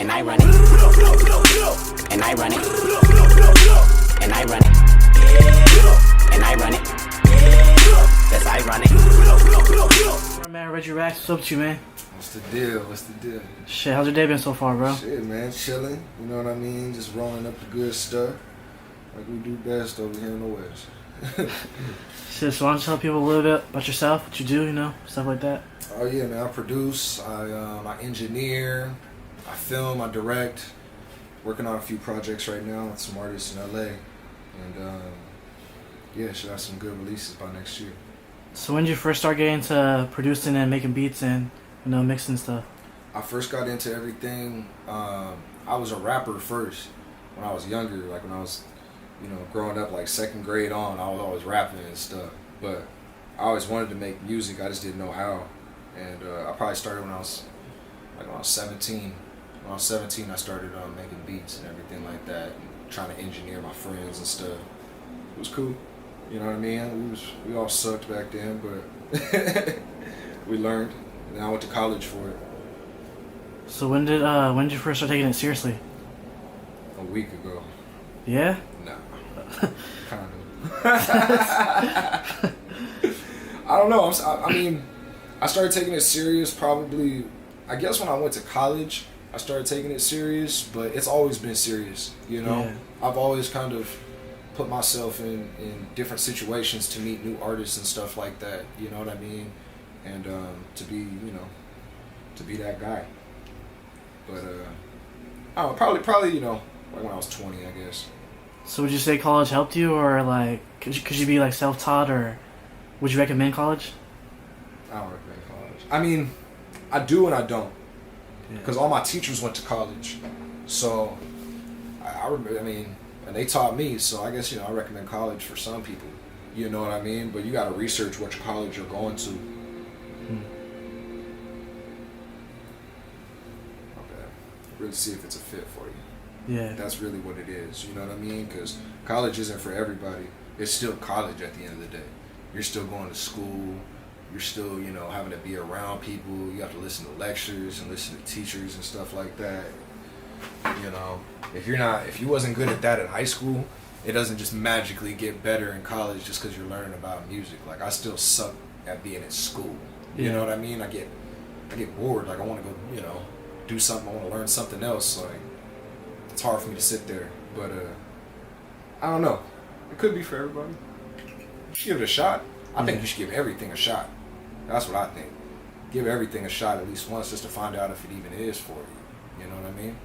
and I run it, and I run it, and I run it, and I run it. That's I run it. Alright, man, Reggieraxx, what's up with you, man? What's the deal? What's the deal? Shit, how's your day been so far, bro? Shit, man, chilling. You know what I mean? Just rolling up the good stuff, like we do best over here in the West. Shit, so why don't you tell people a little bit about yourself, what you do, you know, stuff like that? Oh yeah, man. I produce. I engineer. I film. I direct. Working on a few projects right now with some artists in LA, and yeah, should have some good releases by next year. So when did you first start getting into producing and making beats and, you know, mixing stuff? I first got into everything. I was a rapper first when I was younger, like when I was, you know, growing up, like second grade on. I was always rapping and stuff, but I always wanted to make music. I just didn't know how, and I probably started when I was 17. When I was 17, I started making beats and everything like that, and trying to engineer my friends and stuff. It was cool. You know what I mean? We all sucked back then, but we learned. And then I went to college for it. So when did you first start taking it seriously? A week ago. Yeah? Nah. Kind of. I don't know. I mean, I started taking it serious probably, I guess when I went to college, I started taking it serious, but it's always been serious, you know? Yeah. I've always kind of put myself in different situations to meet new artists and stuff like that, you know what I mean? And to be, you know, to be that guy. But I don't know, probably, you know, like when I was 20, I guess. So would you say college helped you, or like could you be like self-taught, or would you recommend college? I don't recommend college. I mean, I do and I don't. Because all my teachers went to college. So, I mean, and they taught me, so I guess, you know, I recommend college for some people. You know what I mean? But you got to research what college you're going to. Okay. Really see if it's a fit for you. Yeah. That's really what it is. You know what I mean? Because college isn't for everybody. It's still college at the end of the day. You're still going to school. You're still, you know, having to be around people. You have to listen to lectures and listen to teachers and stuff like that. You know, if you wasn't good at that in high school, it doesn't just magically get better in college just because you're learning about music. Like, I still suck at being at school. You know what I mean? I get bored. Like, I want to go, you know, do something. I want to learn something else. Like, it's hard for me to sit there. But I don't know. It could be for everybody. Give it a shot. I think you should give everything a shot. That's what I think. Give everything a shot at least once just to find out if it even is for you. You know what I mean?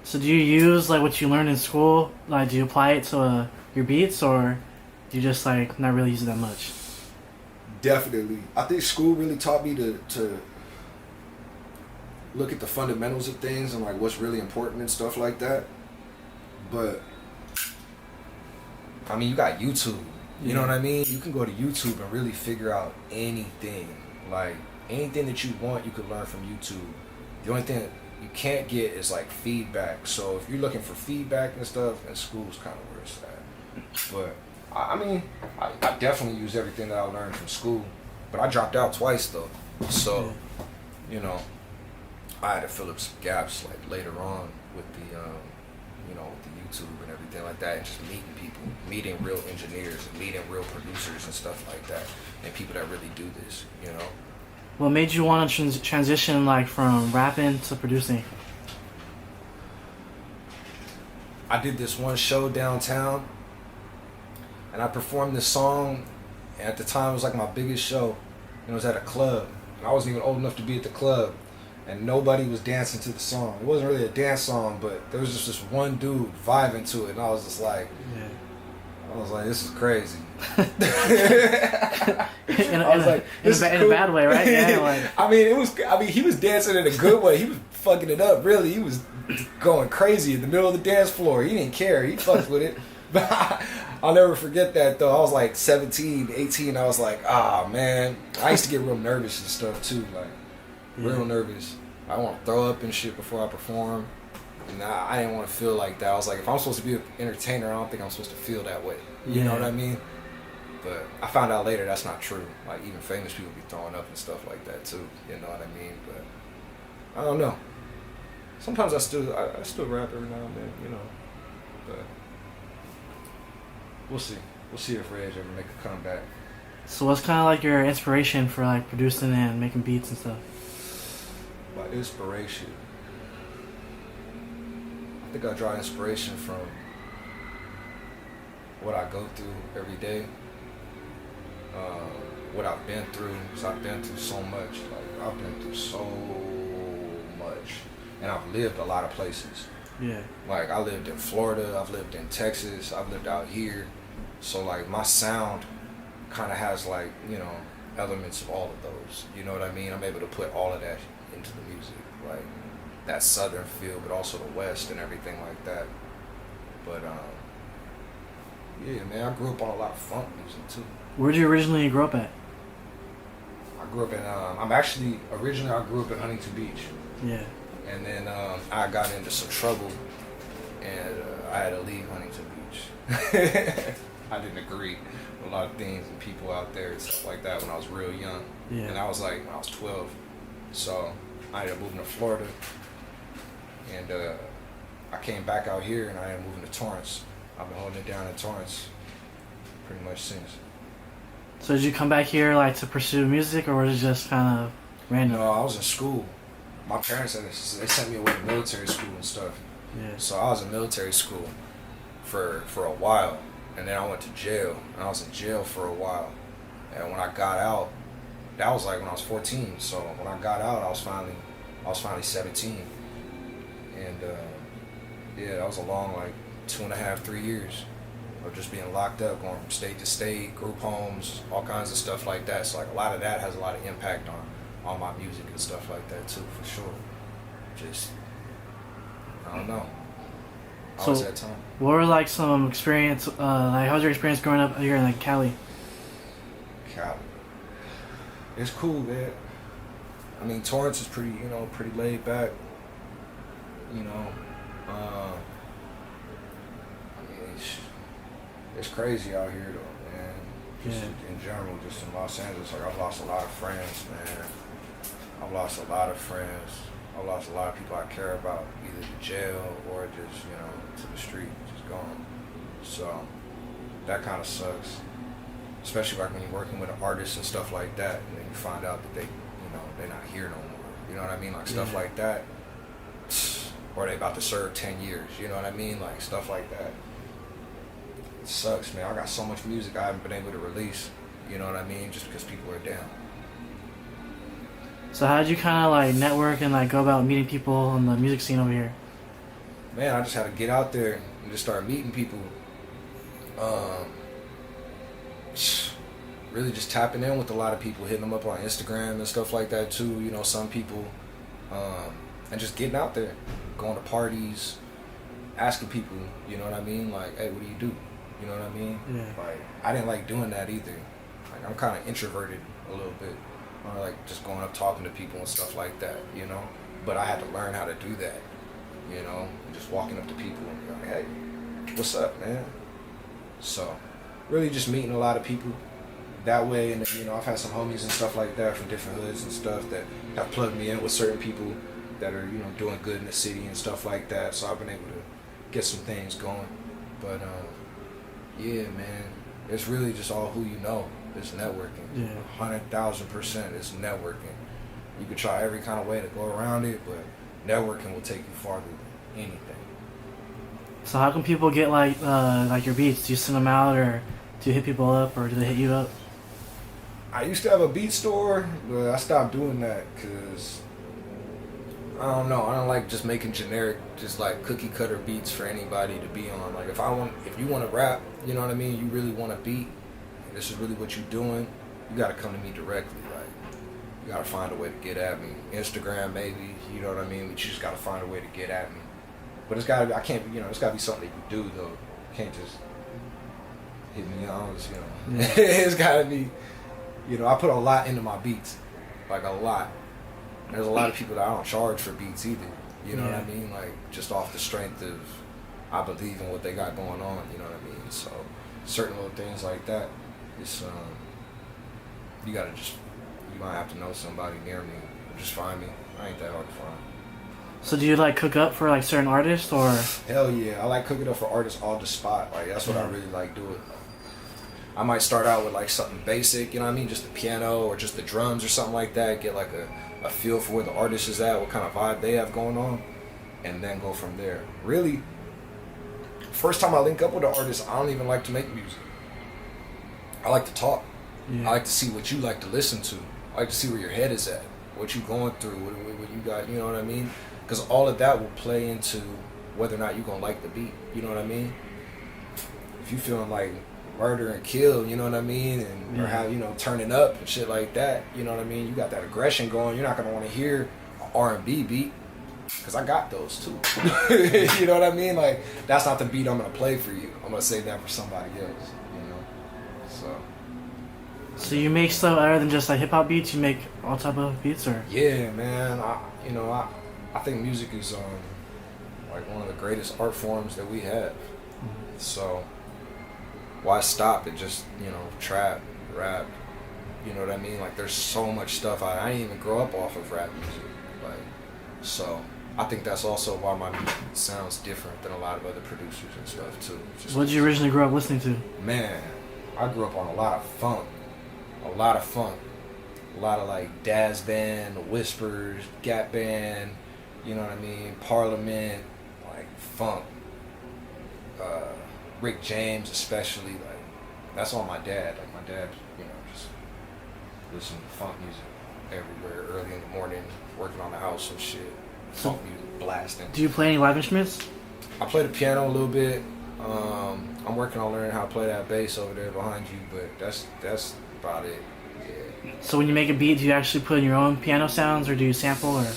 So do you use like what you learned in school? Like, do you apply it to your beats, or do you just like not really use it that much? Definitely. I think school really taught me to look at the fundamentals of things and like what's really important and stuff like that. But I mean, you got YouTube. You know what I mean? You can go to YouTube and really figure out anything. Like, anything that you want, you could learn from YouTube. The only thing you can't get is, like, feedback. So, if you're looking for feedback and stuff, then school's kind of where it's at. But, I mean, I definitely use everything that I learned from school. But I dropped out twice, though. So, you know, I had to fill up some gaps, like, later on with the, you know, with the YouTube and everything like that, and just meeting people, meeting real engineers, and meeting real producers and stuff like that, and people that really do this, you know. What made you want to transition like from rapping to producing? I did this one show downtown, and I performed this song, and at the time it was like my biggest show, and it was at a club, and I wasn't even old enough to be at the club, and nobody was dancing to the song. It wasn't really a dance song, but there was just this one dude vibing to it, and I was just like, this is crazy. in a bad way, right? Yeah, like. I mean, he was dancing in a good way. He was fucking it up, really. He was going crazy in the middle of the dance floor. He didn't care. He fucked with it. But I'll never forget that, though. I was like 17, 18. I was like, man. I used to get real nervous and stuff, too. Like, real nervous. I want to throw up and shit before I perform. And I didn't want to feel like that. I was like, if I'm supposed to be an entertainer, I don't think I'm supposed to feel that way. You know what I mean? But I found out later that's not true. Like, even famous people be throwing up and stuff like that, too. You know what I mean? But I don't know. Sometimes I still rap every now and then, you know. But we'll see. We'll see if Reg ever make a comeback. So what's kind of like your inspiration for like producing and making beats and stuff? My inspiration, I think I draw inspiration from what I go through every day, what I've been through. Because I've been through so much. Like I've been through so much, and I've lived a lot of places. Yeah. Like I lived in Florida, I've lived in Texas, I've lived out here. So like my sound kind of has like, you know, elements of all of those. You know what I mean? I'm able to put all of that into the music, like that southern feel, but also the west and everything like that. But yeah, man, I grew up on a lot of funk music too. Where'd you originally grow up at? I grew up in originally I grew up in Huntington Beach. Yeah. And then I got into some trouble, and I had to leave Huntington Beach. I didn't agree with a lot of things and people out there and stuff like that when I was real young. Yeah. And I was like, when I was 12. So I ended up moving to Florida, and I came back out here, and I ended up moving to Torrance. I've been holding it down in Torrance pretty much since. So did you come back here like to pursue music, or was it just kind of random? No, I was in school. My parents they sent me away to military school and stuff. Yeah. So I was in military school for a while, and then I went to jail, and I was in jail for a while. And when I got out, that was like when I was 14. So when I got out, I was finally 17. And yeah, that was a long like 2.5, 3 years of just being locked up, going from state to state, group homes, all kinds of stuff like that. So like a lot of that has a lot of impact on my music and stuff like that too, for sure. Just, I don't know. I was that time. What were like some experience, like how was your experience growing up here in like Cali? Cali. It's cool, man. I mean, Torrance is pretty, you know, pretty laid back. You know, I mean, it's crazy out here though, man. Just in general, just in Los Angeles, like I've lost a lot of friends, man. I've lost a lot of friends. I've lost a lot of people I care about, either to jail or just, you know, to the street, just gone. So that kind of sucks, especially like when you're working with an artist and stuff like that, and then you find out that they, you know, they're not here no more. You know what I mean? Like stuff like that, or they about to serve 10 years. You know what I mean? Like stuff like that. It sucks, man. I got so much music I haven't been able to release. You know what I mean? Just because people are down. So how did you kind of like network and like go about meeting people on the music scene over here? Man, I just had to get out there and just start meeting people. Really just tapping in with a lot of people, hitting them up on Instagram and stuff like that too. You know, some people, and just getting out there, going to parties, asking people. You know what I mean? Like, hey, what do you do? You know what I mean? Yeah. Like, I didn't like doing that either. Like, I'm kind of introverted a little bit. I like just going up talking to people and stuff like that, you know? But I had to learn how to do that, you know? Just walking up to people and be like, hey, what's up, man? So, really just meeting a lot of people that way. And then, you know, I've had some homies and stuff like that from different hoods and stuff that have plugged me in with certain people that are, you know, doing good in the city and stuff like that. So I've been able to get some things going. But, yeah, man, it's really just all who you know. It's networking. Yeah. 100,000% it's networking. You can try every kind of way to go around it, but networking will take you farther than anything. So how can people get like your beats? Do you send them out, or do you hit people up, or do they hit you up? I used to have a beat store, but I stopped doing that because I don't know. I don't like just making generic, just like cookie cutter beats for anybody to be on. Like if you want to rap, you know what I mean? You really want to beat. This is really what you're doing, you got to come to me directly. Like, you got to find a way to get at me. Instagram, maybe, you know what I mean? But you just got to find a way to get at me. But it's got to be, it's got to be something that you do, though. You can't just hit me on, you know. Yeah. It's got to be, you know, I put a lot into my beats. Like, a lot. There's a lot of people that I don't charge for beats either. You know what I mean? Like, just off the strength of, I believe in what they got going on, you know what I mean? So, certain little things like that. It's you might have to know somebody near me, or just find me. I ain't that hard to find. So do you like cook up for like certain artists or? Hell yeah, I like cooking up for artists on the spot. Like that's what I really like doing. I might start out with like something basic, you know what I mean, just the piano or just the drums or something like that. Get like a feel for where the artist is at, what kind of vibe they have going on, and then go from there. Really, first time I link up with an artist, I don't even like to make music. I like to talk. Yeah. I like to see what you like to listen to. I like to see where your head is at, what you going through, what you got, you know what I mean? Because all of that will play into whether or not you're going to like the beat, you know what I mean? If you feeling like murder and kill, you know what I mean? And or how, you know, turning up and shit like that, you know what I mean? You got that aggression going, you're not going to want to hear an R&B beat. Because I got those too. You know what I mean? Like, that's not the beat I'm going to play for you. I'm going to save that for somebody else, you know? So you make stuff other than just like hip hop beats? You make all type of beats, or? Yeah, man. I think music is like one of the greatest art forms that we have. Mm-hmm. So why stop at just, you know, trap, rap? You know what I mean? Like there's so much stuff. I didn't even grow up off of rap music. Like, so I think that's also why my music sounds different than a lot of other producers and stuff too. What did you originally grow up listening to? Man, I grew up on a lot of funk. A lot of like Daz Band, Whispers, Gap Band, you know what I mean, Parliament, like funk, Rick James especially, like that's all my dad. Like my dad, you know, just listening to funk music everywhere early in the morning, working on the house and shit, funk music blasting. Do you play any live instruments? I play the piano a little bit. I'm working on learning how to play that bass over there behind you, but that's about it. Yeah. So when you make a beat, do you actually put in your own piano sounds, or do you sample, or?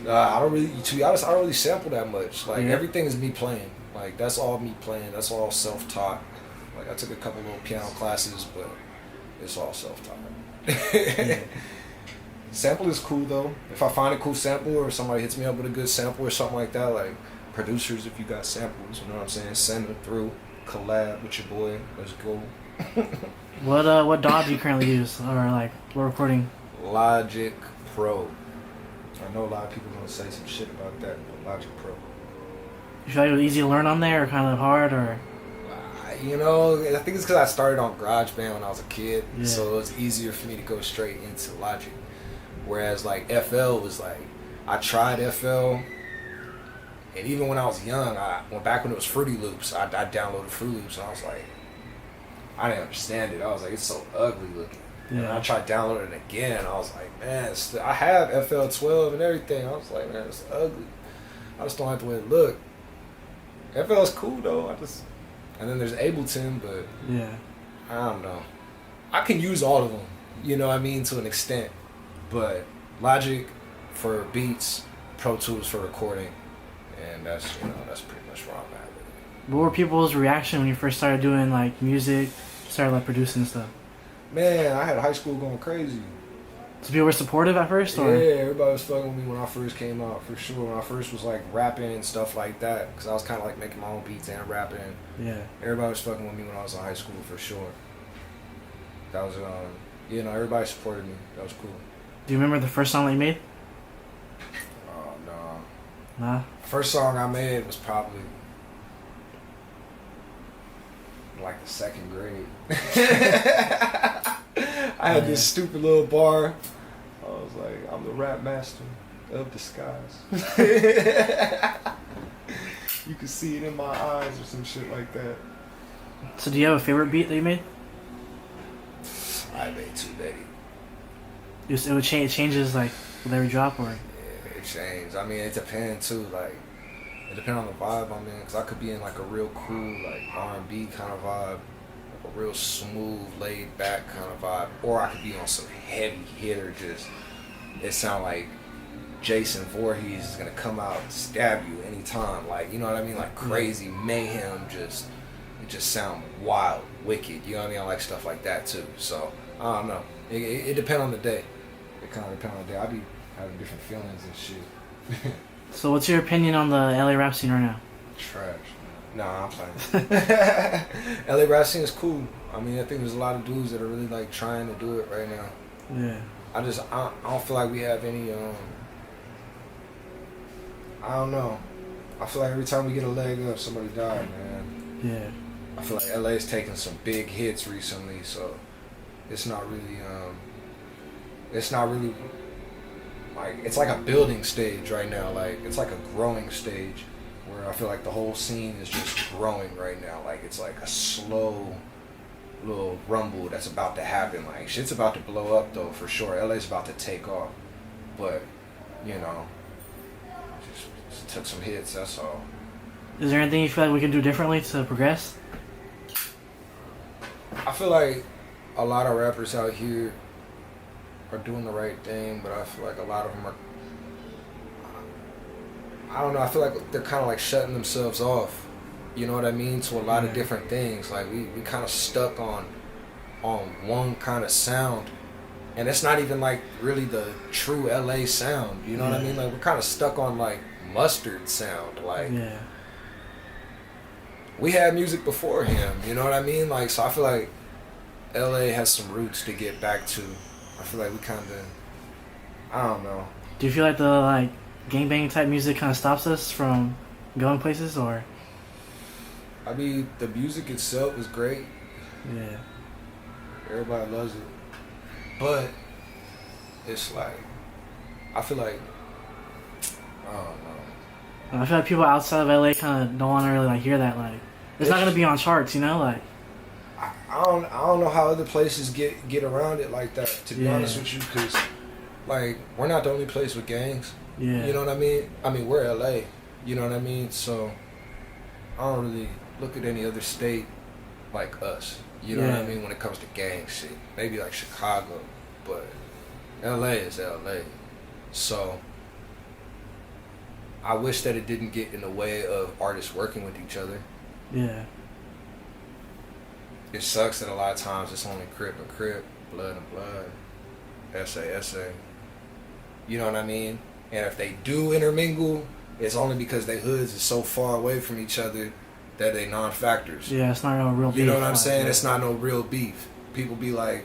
I don't really, to be honest, I don't really sample that much. Like everything is me playing. Like that's all me playing. That's all self-taught. Like I took a couple little piano classes, but it's all self-taught. Yeah. Sample is cool though. If I find a cool sample or somebody hits me up with a good sample or something like that, like producers, if you got samples, you know what I'm saying, send them through. Collab with your boy. Let's go. What DAW do you currently use, or like what recording? Logic Pro. I know a lot of people gonna say some shit about that, but Logic Pro. You feel like it was easy to learn on there, or kind of hard, or? You know, I think it's because I started on GarageBand when I was a kid, yeah. So it was easier for me to go straight into Logic. Whereas like FL was like, I tried FL, and even when I was young, back when it was Fruity Loops, I downloaded Fruity Loops, and I was like, I didn't understand it. I was like, it's so ugly looking. Yeah. And I tried downloading it again. I was like, man, I have FL12 and everything. I was like, man, it's ugly. I just don't like the way it looked. FL is cool though. And then there's Ableton, but yeah, I don't know. I can use all of them, you know what I mean, to an extent. But Logic for beats, Pro Tools for recording, and that's pretty much where I'm at with it. What were people's reaction when you first started doing like music, started like producing stuff? Man, I had high school going crazy. So people were supportive at first, or? Yeah, everybody was fucking with me when I first came out, for sure. When I first was like rapping and stuff like that, because I was kind of like making my own beats and rapping. Yeah. Everybody was fucking with me when I was in high school, for sure. That was, you know, everybody supported me. That was cool. Do you remember the first song that you made? Oh, no. Nah. First song I made was probably like the second grade. I had this stupid little bar. I was like, I'm the rap master of disguise. You can see it in my eyes or some shit like that. So do you have a favorite beat that you made? I made too many. It changes like with every drop, or? Yeah, it changed. I mean, it depends too. Like, it depends on the vibe I'm in. Cause I could be in like a real cool like R&B kind of vibe, like a real smooth, laid back kind of vibe, or I could be on some heavy hitter. Just it sound like Jason Voorhees is gonna come out and stab you anytime. Like, you know what I mean? Like crazy mayhem. It just sound wild, wicked. You know what I mean? I like stuff like that too. So I don't know. It depends on the day. It kind of depends on the day. I be having different feelings and shit. So what's your opinion on the LA rap scene right now? Trash. Nah, I'm playing. LA rap scene is cool. I mean, I think there's a lot of dudes that are really like trying to do it right now. Yeah. I don't feel like we have any. I don't know. I feel like every time we get a leg up, somebody died, man. Yeah. I feel like LA's taken some big hits recently, so it's not really like, it's like a building stage right now. Like, it's like a growing stage where I feel like the whole scene is just growing right now. Like, it's like a slow little rumble that's about to happen. Like, shit's about to blow up though, for sure. LA's about to take off, but you know, just took some hits, that's all. Is there anything you feel like we can do differently to progress? I feel like a lot of rappers out here are doing the right thing, but I feel like a lot of them are, I don't know, I feel like they're kind of like shutting themselves off, you know what I mean, to a lot of different things. Like, we kind of stuck on one kind of sound, and it's not even like really the true LA sound, you know what I mean? Like, we're kind of stuck on like mustard sound. Like, we had music before him, you know what I mean? Like, so I feel like LA has some roots to get back to. I feel like we kind of, I don't know. Do you feel like the like gangbang type music kind of stops us from going places, or? I mean, the music itself is great. Yeah. Everybody loves it. But it's like, I feel like, I don't know. I feel like people outside of LA kind of don't want to really like hear that. Like, it's not gonna be on charts, you know? Like, I don't know how other places get around it like that. To be honest with you, because like, we're not the only place with gangs. Yeah. You know what I mean? I mean, we're LA. You know what I mean? So I don't really look at any other state like us. You know what I mean? When it comes to gang shit, maybe like Chicago, but LA is LA. So I wish that it didn't get in the way of artists working with each other. Yeah. It sucks that a lot of times it's only Crip and Crip, Blood and Blood, SA. You know what I mean? And if they do intermingle, it's only because their hoods is so far away from each other that they non-factors. Yeah, it's not no real beef. You know what I'm saying? It's not no real beef. People be like,